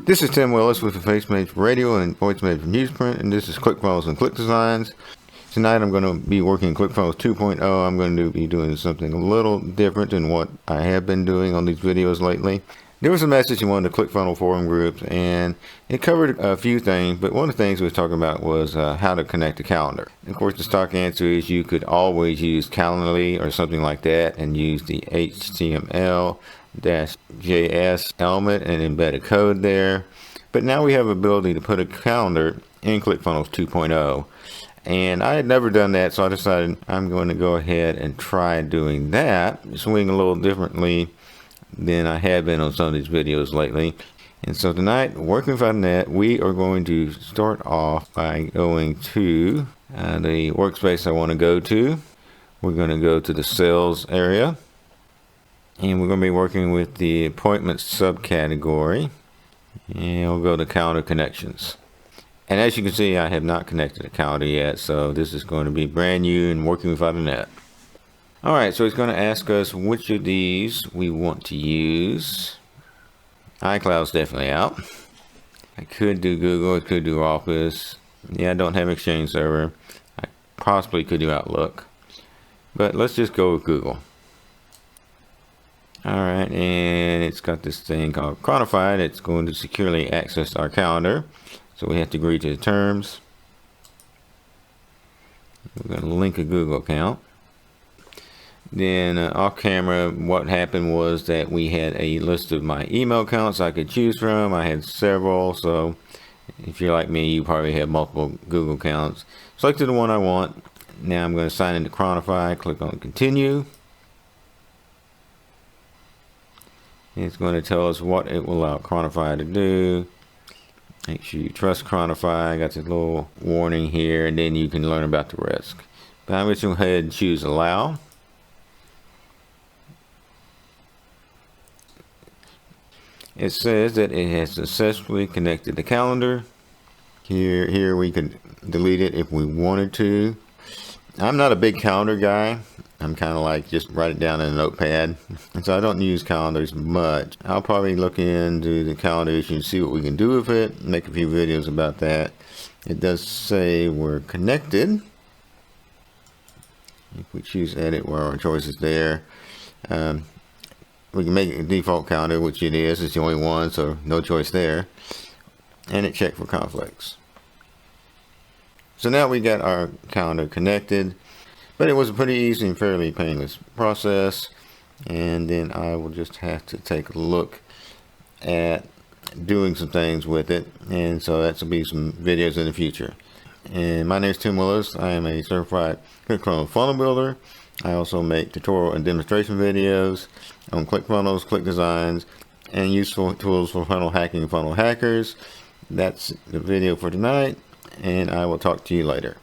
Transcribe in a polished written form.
This is Tim Willis with the Face Made for Radio and Voice Made for Newsprint, and this is ClickFunnels and Click Designs. Tonight I'm going to be working in ClickFunnels 2.0. I'm going to be doing something a little different than what I have been doing on these videos lately. There was a message in one of the ClickFunnels forum groups, and it covered a few things, but one of the things we were talking about was how to connect a calendar. Of course, the stock answer is you could always use Calendly or something like that and use the HTML-JS element and embed a code there. But now we have the ability to put a calendar in ClickFunnels 2.0. And I had never done that, so I decided I'm going to go ahead and try doing that, swing a little differently than I have been on some of these videos lately. And so tonight, working with .NET, we are going to start off by going to the workspace I want to go to. We're going to go to the sales area, and we're going to be working with the appointments subcategory, and we'll go to calendar connections. And as you can see, I have not connected a calendar yet, so this is going to be brand new and working with .NET. Alright, so it's going to ask us which of these we want to use. iCloud's definitely out. I could do Google, I could do Office. Yeah, I don't have Exchange Server. I possibly could do Outlook. But let's just go with Google. Alright, and it's got this thing called Quantified. It's going to securely access our calendar. So we have to agree to the terms. We're going to link a Google account. Then off camera, what happened was that we had a list of my email accounts I could choose from. I had several, so if you're like me, you probably have multiple Google accounts. Selected the one I want. Now I'm going to sign into Quantify, click on continue. And it's going to tell us what it will allow Quantify to do. Make sure you trust Quantify. I got this little warning here, and then you can learn about the risk. But I'm going to go ahead and choose allow. It says that it has successfully connected the calendar. Here we can delete it if we wanted to. I'm not a big calendar guy. I'm kind of like just write it down in a notepad. And so I don't use calendars much. I'll probably look into the calendar issue and see what we can do with it. Make a few videos about that. It does say we're connected. If we choose edit, well, our choice is there. We can make it a default calendar, which it is. It's the only one, so no choice there. And it checked for conflicts. So now we got our calendar connected. But it was a pretty easy and fairly painless process. And then I will just have to take a look at doing some things with it. And so that will be some videos in the future. And my name is Tim Willis. I am a certified ClickFunnels funnel builder. I also make tutorial and demonstration videos on ClickFunnels, Click Designs, and useful tools for funnel hacking and funnel hackers. That's the video for tonight, and I will talk to you later.